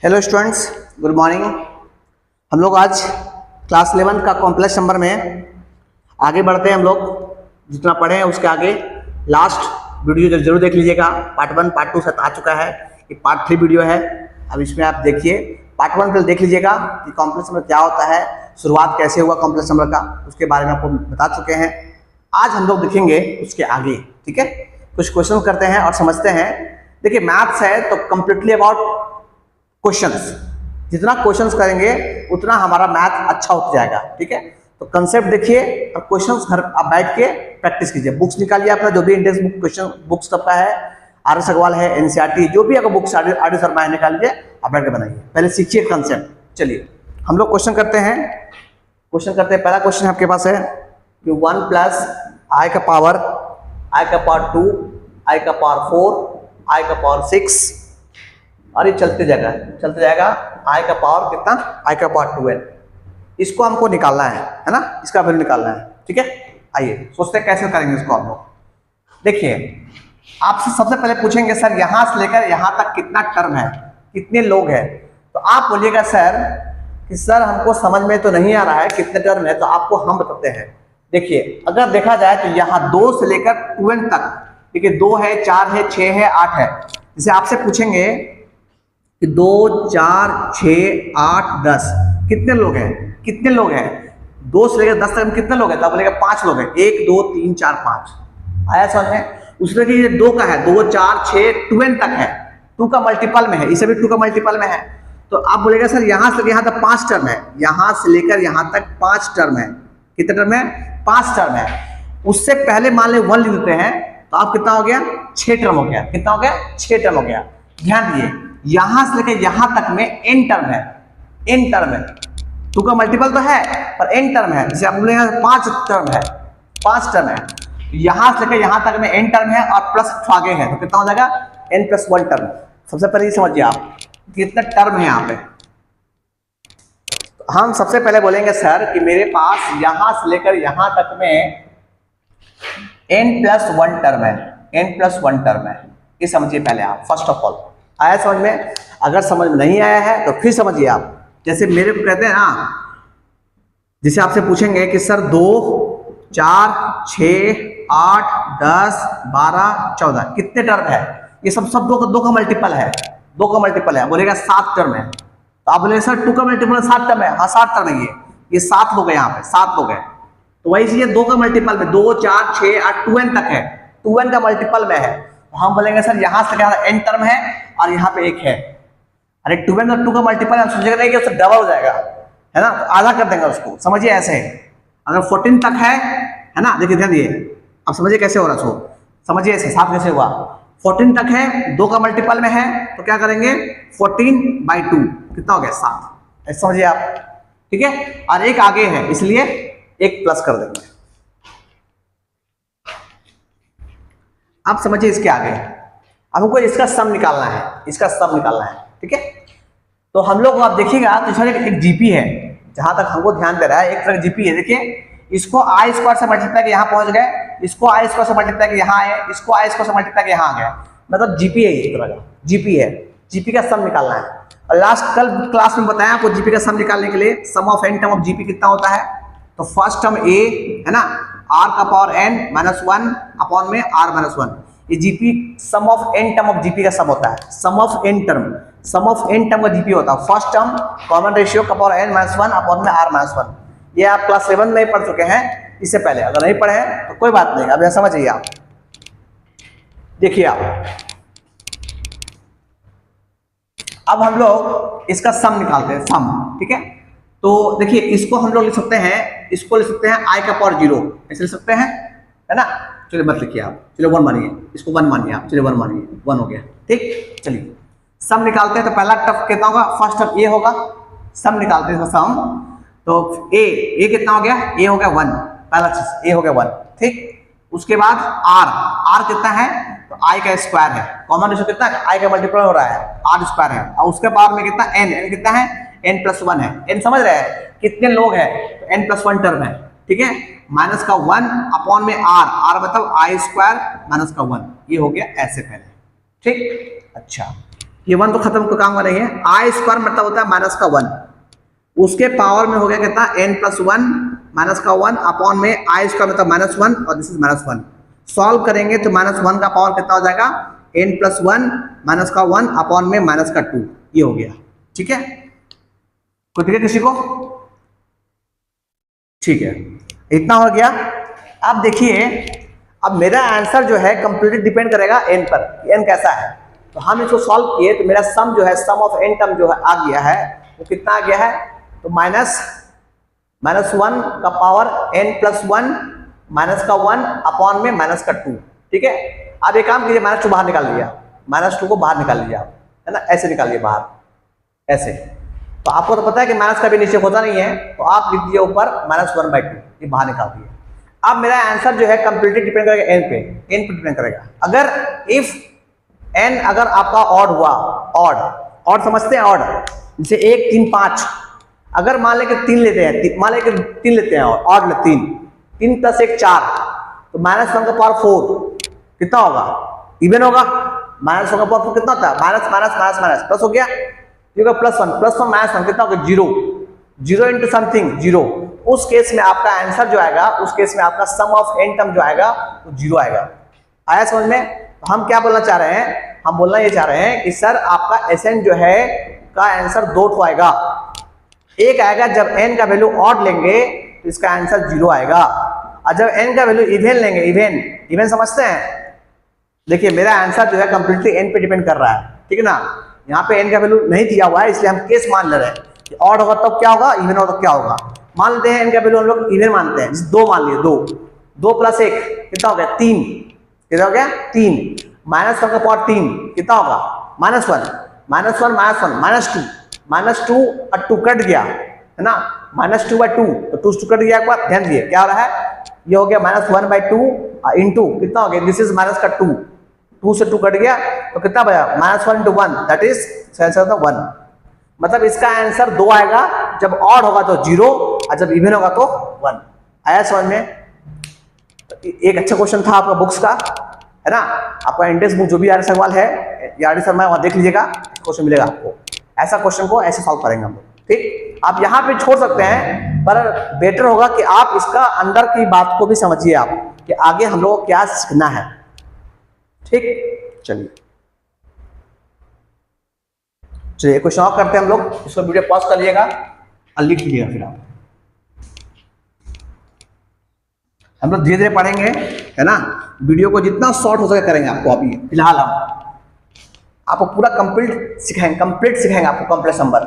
Hello students, good morning. हम लोग आज क्लास 11 का कॉम्प्लेक्स नंबर में आगे बढ़ते हैं। हम लोग जितना पढ़े हैं उसके आगे लास्ट वीडियो जरूर देख लीजिएगा। पार्ट 1 पार्ट 2 आ चुका है, ये पार्ट 3 वीडियो है। अब इसमें आप देखिए, पार्ट 1 पहले देख लीजिएगा कि कॉम्प्लेक्स नंबर क्या होता है, शुरुआत कैसे हुआ कॉम्प्लेक्स नंबर का, उसके बारे में आपको बता चुके हैं। आज हम लोग देखेंगे उसके आगे, ठीक है। कुछ क्वेश्चन करते हैं और समझते हैं। देखिए, मैथ्स है तो कंप्लीटली अबाउट क्वेश्चंस, जितना क्वेश्चंस करेंगे उतना हमारा मैथ अच्छा होता जाएगा, ठीक है। तो कंसेप्ट देखिए और क्वेश्चंस घर आप बैठ के प्रैक्टिस कीजिए। बुक्स निकालिए अपना, जो भी इंडेक्स बुक क्वेश्चन बुक्स सबका है, आर एस अग्रवाल है, एनसीईआरटी, जो भी अगर बुक्स आर डी शर्मा है निकाल लीजिए, आप बैठ के बनाइए। पहले सीखिए कंसेप्ट। चलिए हम लोग क्वेश्चन करते हैं। पहला क्वेश्चन आपके पास है कि 1 प्लस आई का पावर 2, आई का पावर 4, आई का पावर 6, और ये चलते जाएगा। आई का पावर कितना? आई का पावर 2n। इसको हमको निकालना है ना, इसका वैल्यू निकालना है, ठीक है। आइए सोचते हैं कैसे करेंगे इसको हम लोग। देखिए, आपसे सबसे पहले पूछेंगे सर यहां से लेकर यहां तक कितना टर्म है, कितने लोग हैं। तो आप बोलिएगा सर कि सर हमको समझ में तो नहीं आ रहा है कितने टर्म है, तो आपको हम बताते हैं। देखिए, अगर देखा जाए तो यहाँ 2 से लेकर 2n तक, देखिए 2 है, 4 है, 6 है, 8 है। जैसे आपसे पूछेंगे कि 2, 4, 6, 8, 10 कितने लोग हैं 2 से लेकर 10 तक कितने लोग हैं? तो बोलेगा 5 लोग हैं। 1, 2, 3, 4, 5 आया समझ में। उसमें कि ये 2 का है, 2, 4, 6, 2n तक है, 2 का मल्टीपल में है, इसे भी 2 का मल्टीपल में है। तो आप बोलेगा सर यहाँ से यहाँ तक 5 टर्म है, यहाँ से लेकर यहाँ तक 5 टर्म है। कितने टर्म है? 5 टर्म है। उससे पहले मान ले 1 लिख देते हैं, तो आप कितना हो गया? 6 टर्म हो गया। कितना हो गया? 6 टर्म हो गया। ध्यान दिए, यहां से लेकर यहां तक में n टर्म है। 2 का मल्टीपल तो है पर n टर्म है। जैसे आप बोलेंगे 5 टर्म है, 5 टर्म है। यहां से लेकर यहां तक में n टर्म है और प्लस आगे है, तो कितना हो जाएगा? n + 1 term. सबसे पहले ये समझिए आप कितना टर्म है यहाँ पे। तो हम सबसे पहले बोलेंगे सर कि मेरे पास यहां से लेकर यहां तक में n + 1 टर्म है, n + 1 टर्म है। ये समझिए पहले आप, फर्स्ट ऑफ ऑल। आया समझ में? अगर समझ में नहीं आया है तो फिर समझिए आप। जैसे मेरे को कहते हैं ना, जैसे आपसे पूछेंगे कि सर 2, 4, 6, 8, 10, 12, 14 कितने टर्म है? ये सब 2 का मल्टीपल है, 2 का मल्टीपल है। बोलेगा 7 टर्म है। तो आप बोलेंगे सर 2 का मल्टीपल 7 टर्म है। हाँ 7 टर्म है। ये 7 लोग है, यहाँ पे 7 लोग हैं। तो वही चीज 2 का मल्टीपल में 2, 4, 6, 8, 2n तक है, 2n का मल्टीपल में है। तो हम बोलेंगे सर यहाँ से n टर्म है और यहाँ पे 1 है। अरे 2n और 2 का मल्टीपल है, सोचेगा नहीं कि उससे डबल हो जाएगा, है ना, तो आधा कर देंगे उसको। समझिए ऐसे अगर 14 तक है ना, देखिए ध्यान दिए, अब समझिए कैसे हो रहा है। समझिए ऐसे 7 कैसे हुआ। 14 तक है, 2 का मल्टीपल में है, तो क्या करेंगे? 14/2 कितना हो गया? 7। ऐसे समझिए आप, ठीक है। और 1 आगे है इसलिए 1 प्लस कर देंगे। आप समझिए इसके आगे अब हमको इसका सम निकालना है, ठीक है। तो हम लोग आप देखिएगा तो एक जीपी है, जहां तक हमको ध्यान दे रहा है एक तरह जीपी है। देखिए, इसको आई स्क्वायर से मल्टीप्लाई के यहाँ पहुंच गए, इसको आई स्क्वायर से मल्टीप्लाई के यहाँ आए, इसको आई स्क्वायर से मल्टीप्लाई के यहाँ आ गए। मतलब जीपी है, एक तरह का जीपी है। जीपी का सम निकालना है। और लास्ट कल क्लास में बताया आपको जीपी का सम निकालने के लिए sum of n term of GP कितना होता है। तो फर्स्ट टर्म a है ना, r का पावर n - 1 अपॉन में r - 1। ये GP sum of n term of GP का सम होता है। सम ऑफ n टर्म का जीपी होता है। फर्स्ट टर्म कॉमन रेशियो का पावर n - 1 अपॉन में r - 1। ये आप क्लास 7 में पढ़ चुके हैं इससे पहले। अगर नहीं पढ़े हैं तो कोई बात नहीं, अब यहां समझिए आप। देखिए आप, अब हम लोग इसका सम निकालते हैं, सम, ठीक है। तो देखिए, इसको हम लोग लिख सकते हैं, इसको लिख सकते हैं i का पावर 0, ऐसे लिख सकते हैं, है ना। चलिए मत लिखिए आप, चलिए 1 मानिए, इसको 1 मानिए आप, चलिए 1 मानिए, 1 हो गया, ठीक। चलिए सम निकालते हैं। तो पहला टर्म कितना होगा? फर्स्ट टर्म a होगा। सम निकालते हैं इसका सम। तो a कितना हो गया? a हो गया 1, पहला चीज a हो गया 1, ठीक। उसके बाद r कितना है? तो i का स्क्वायर है। कॉमन रेशियो कितना है? i का मल्टीपल हो रहा है, r स्क्वायर है। और उसके बाद में कितना? n कितना है? n + 1 है। n समझ रहे हैं कितने लोग हैं? तो n + 1 टर्म है, ठीक है। माइनस का 1 अपॉन में r मतलब i² - का 1। ये हो गया ऐसे पहले, ठीक। अच्छा, ये 1 तो खत्म को काम करेंगे, आई स्क्वायर मतलब होता है माइनस का 1, उसके पावर में हो गया कितना n प्लस 1 माइनस का 1 अपॉन में आई स्क्वायर मतलब माइनस 1 और दिस इज माइनस 1। सॉल्व करेंगे तो माइनस 1 का पावर कितना हो जाएगा n प्लस 1 माइनस का 1 अपॉन में माइनस का 2, ये हो गया। ठीक है, कोई दिक्कत किसी को? ठीक है, इतना हो गया। अब देखिए, अब मेरा आंसर जो है कंप्लीटली डिपेंड करेगा n पर, n कैसा है। तो हम इसको सॉल्व किए तो मेरा सम जो है, सम ऑफ n टर्म जो है आ गया है, वो कितना आ गया है, तो माइनस 1 का पावर n प्लस 1 माइनस का 1 अपॉन में माइनस का 2। ठीक है, अब एक काम कीजिए, माइनस 2 बाहर निकाल लिया, माइनस 2 को बाहर निकाल लिया आप, है ना, ऐसे निकालिए बाहर, ऐसे। तो आपको तो पता है कि माइनस का भी नीचे होता नहीं है, तो आप लिख दीजिए ऊपर -1/2, ये बाहर निकाल दिए। अब मेरा आंसर जो है कंप्लीटली डिपेंड करेगा n पे, n पे डिपेंड करेगा। अगर इफ n अगर आपका ऑड हुआ, ऑड समझते हैं, ऑड जैसे 1 3 5, अगर मान लें कि 3 लेते हैं, मान लें कि 3 लेते हैं, ऑड 3 प्लस 1 4, तो -1 का पावर 4 कितना होगा, इवन होगा। -1 का पावर 4 कितना होता है, minus minus minus minus plus हो गया, +1 -1 कितना होगा, 0 इंटू समथिंग 0। उस केस में आपका आंसर जो आएगा, उस केस में आपका सम ऑफ n टर्म जो आएगा वो 0 आएगा। आया समझ में? तो हम क्या बोलना चाह रहे हैं, हम बोलना ये चाह रहे हैं कि सर आपका Sn जो है का आंसर 2 ठो आएगा। एक आएगा जब n का वैल्यू ऑड लेंगे तो इसका आंसर 0 आएगा, और जब n का वैल्यू इवन लेंगे, इवन समझते हैं, देखिए मेरा आंसर जो है कंप्लीटली n पे डिपेंड कर रहा है, ठीक है ना। यहाँ पे n का वैल्यू नहीं दिया हुआ है, इसलिए हम केस मान ले रहे हैं कि ऑड होगा तब क्या होगा, इवन होगा तो क्या होगा। मान लेते हैं n का वैल्यू हम लोग इवन मानते हैं, 2 मान लिए, 2 प्लस 1 कितना हो गया, 3, कितना हो गया 3, -1 का पावर 3 कितना होगा, -1 -2 और 2 कट गया, है ना, -2/2, तो 2 कट गया, एक बार ध्यान दिए क्या हो रहा है, ये हो गया -1/2 इंटू कितना हो गया, दिस इज माइनस का 2 से 2 कट गया तो कितना बचा, -1 into 1, दैट इज आंसर 1। मतलब इसका आंसर 2 आएगा, जब ऑड होगा तो 0 और जब इवन होगा तो 1। आया समझ में? एक अच्छा क्वेश्चन था आपका बुक्स का, है ना, आपका इंडेक्स बुक जो भी आर सवाल है, यार सर मैं वहां देख लीजिएगा, क्वेश्चन मिलेगा आपको। ऐसा क्वेश्चन को ऐसे सॉल्व करेंगे हम लोग, ठीक। आप यहाँ पे छोड़ सकते हैं, पर बेटर होगा कि आप इसका अंदर की बात को भी समझिए आप, कि आगे हम लोग को क्या सीखना है, ठीक। चलिए क्वेश्चन और करते हैं हम लोग, इसको वीडियो पॉज कर लीजिएगा और लिख लीजिएगा, फिर आप हम लोग धीरे धीरे पढ़ेंगे, है ना। वीडियो को जितना शॉर्ट हो सके करेंगे आपको। अभी फिलहाल हम आपको पूरा कंप्लीट सिखाएंगे आपको कॉम्प्लेक्स नंबर,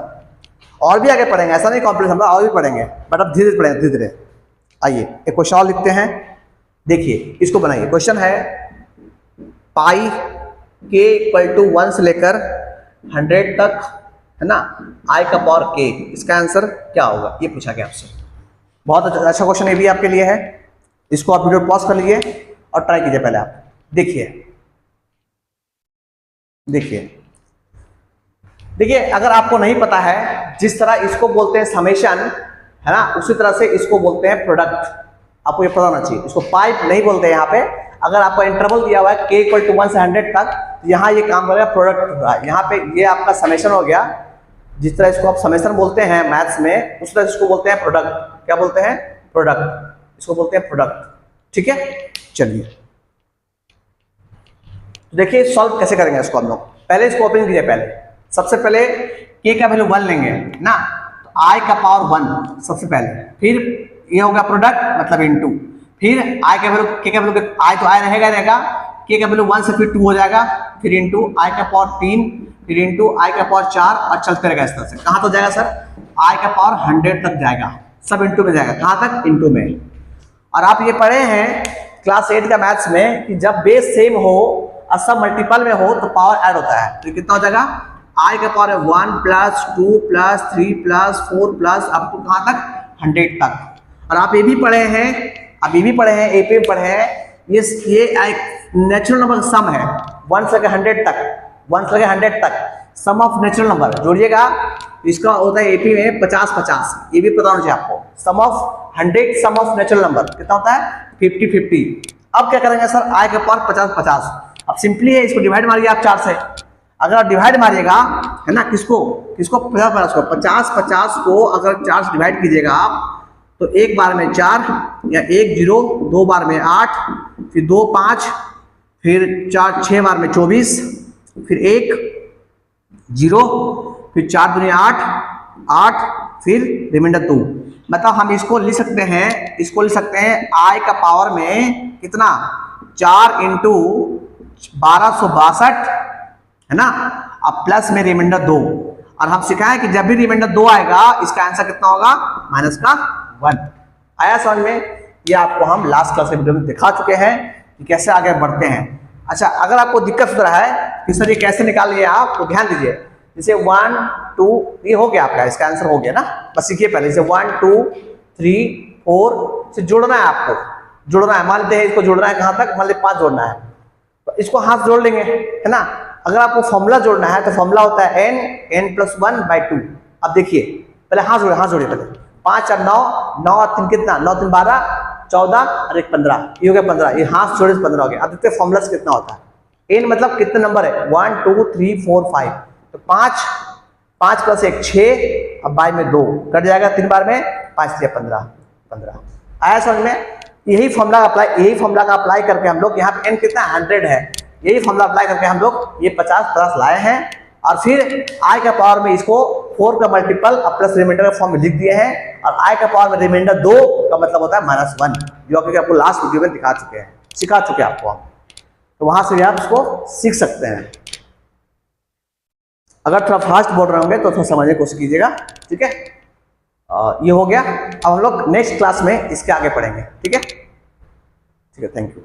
और भी आगे पढ़ेंगे, ऐसा नहीं कॉम्प्लेक्स नंबर और भी पढ़ेंगे, बट अब धीरे धीरे पढ़ेंगे, धीरे धीरे। आइए एक क्वेश्चन और लिखते हैं, देखिए इसको बनाइए। क्वेश्चन है पाई k = 1 से लेकर 100 तक, है ना, i का पावर k, इसका आंसर क्या होगा, ये पूछा गया आपसे। बहुत अच्छा क्वेश्चन ये भी आपके लिए है। इसको आप वीडियो पॉज कर लीजिए और ट्राई कीजिए पहले आप। देखिए अगर आपको नहीं पता है, जिस तरह इसको बोलते हैं समेशन, है ना, उसी तरह से इसको बोलते हैं प्रोडक्ट। आपको ये पता होना चाहिए, इसको पाइप नहीं बोलते हैं यहाँ पे। अगर आपका इंटरवल दिया हुआ है k = 1 से 100 तक, यहाँ ये काम करेगा प्रोडक्ट। यहाँ पे ये आपका समेशन हो गया, जिस तरह इसको आप समेशन बोलते हैं मैथ्स में, उस तरह इसको बोलते हैं प्रोडक्ट। क्या बोलते हैं, प्रोडक्ट, इसको बोलते हैं प्रोडक्ट, ठीक है। चलिए देखिए सॉल्व कैसे करेंगे इसको हम लोग। पहले इसको ओपन कीजिए, पहले सबसे पहले k का वैल्यू 1 लेंगे ना, तो i का पावर 1 सबसे पहले, फिर ये होगा प्रोडक्ट मतलब इनटू, फिर i का वैल्यू, k का वैल्यू, i तो i रहेगा, k का वैल्यू 1 से फिर 2 हो जाएगा, फिर इनटू i का पावर 3, फिर इनटू i का पावर 4, और चलते रहेगा इस तरह से। कहाँ तक जाएगा सर, i का पावर 100 तक जाएगा, सब इनटू में जाएगा। कहाँ तक, इनटू में। और आप ये पढ़े हैं क्लास 8 का मैथ्स में कि जब बेस सेम हो और सब मल्टीपल में हो तो पावर ऐड होता है। तो कितना हो जाएगा, i का पावर 1 + 2 + 3 + 4 + अप टू कहाँ तक, 100 तक। और आप ये भी पढ़े हैं, AP में पढ़े हैं, ये नेचुरल नंबर का सम है 1 से 100 तक, सम ऑफ नेचुरल नंबर जोड़िएगा। इसका होता है AP में 50-50, ये भी पता होना चाहिए आपको। Sum of 100, sum of natural number कितना होता है, 50-50। अब क्या करेंगे सर, i का पावर 50-50। अब सिंपली है, इसको डिवाइड मारिए आप 4 से। अगर आप डिवाइड मारिएगा, है ना, किसको किसको 50 को 50 को अगर 4 से डिवाइड कीजिएगा आप, तो एक बार में 4 या 1 0, 2 बार में 8, फिर 2 5, फिर 4 6 बार में 24, फिर 1 0, फिर 4 दूनी 8 8, फिर रिमाइंडर 2। मतलब हम इसको लिख सकते हैं, i का पावर में कितना 4 इंटू 1262, है ना, अब प्लस में रिमाइंडर 2। और हम सिखाएं कि जब भी रिमाइंडर 2 आएगा इसका आंसर कितना होगा, माइनस का 1। आया समझ में? ये आपको हम लास्ट क्लास के वीडियो में दिखा चुके हैं कि कैसे आगे बढ़ते हैं। अच्छा, अगर आपको दिक्कत हो रहा है कि सर ये कैसे निकालिए आप, तो ध्यान दीजिए, जैसे 1 2 ये हो गया आपका, इसका आंसर हो गया ना, बस सीखिए पहले। जैसे 1 2 3 4 से जोड़ना है, आपको जोड़ना है। मान लेते हैं इसको जोड़ना है कहाँ तक, मान लेते 5 जोड़ना है, तो इसको हाथ जोड़ लेंगे, है ना। अगर आपको फॉर्मूला जोड़ना है तो फॉर्मूला होता है n + 1/2। अब देखिए पहले हाथ जोड़िए पहले। 5 और 9, 9 और 3 कितना, 9 3 12, 14 और 1 15, ये हो गया 15। ये हाथ जोड़े 15 हो गया। अब देखते हैं फॉर्मूला से कितना होता है। n मतलब कितने नंबर है, 1 2 3 4 5, तो 5 5 + 1 6, अब बाई में 2 कट जाएगा, 3 बार में 5 3 15 15। आया समझ में? यही फॉर्मूला का अप्लाई करके हम लोग यहाँ पे n कितना 100 है, यही फॉर्मूला अप्लाई करके हम लोग ये 50 लाए हैं। और फिर i का पावर में इसको 4 का मल्टीपल अब प्लस रिमाइंडर का फॉर्म में लिख दिए हैं, और i का पावर में रिमाइंडर 2 का मतलब होता है -1, जो कि आपको लास्ट वीडियो में सिखा चुके हैं आपको हम। तो वहां से भी आप इसको सीख सकते हैं। अगर थोड़ा फास्ट बोल रहे होंगे तो थोड़ा समझने की कोशिश कीजिएगा, ठीक है। ये हो गया। अब हम लोग नेक्स्ट क्लास में इसके आगे पढ़ेंगे, ठीक है। Thank you.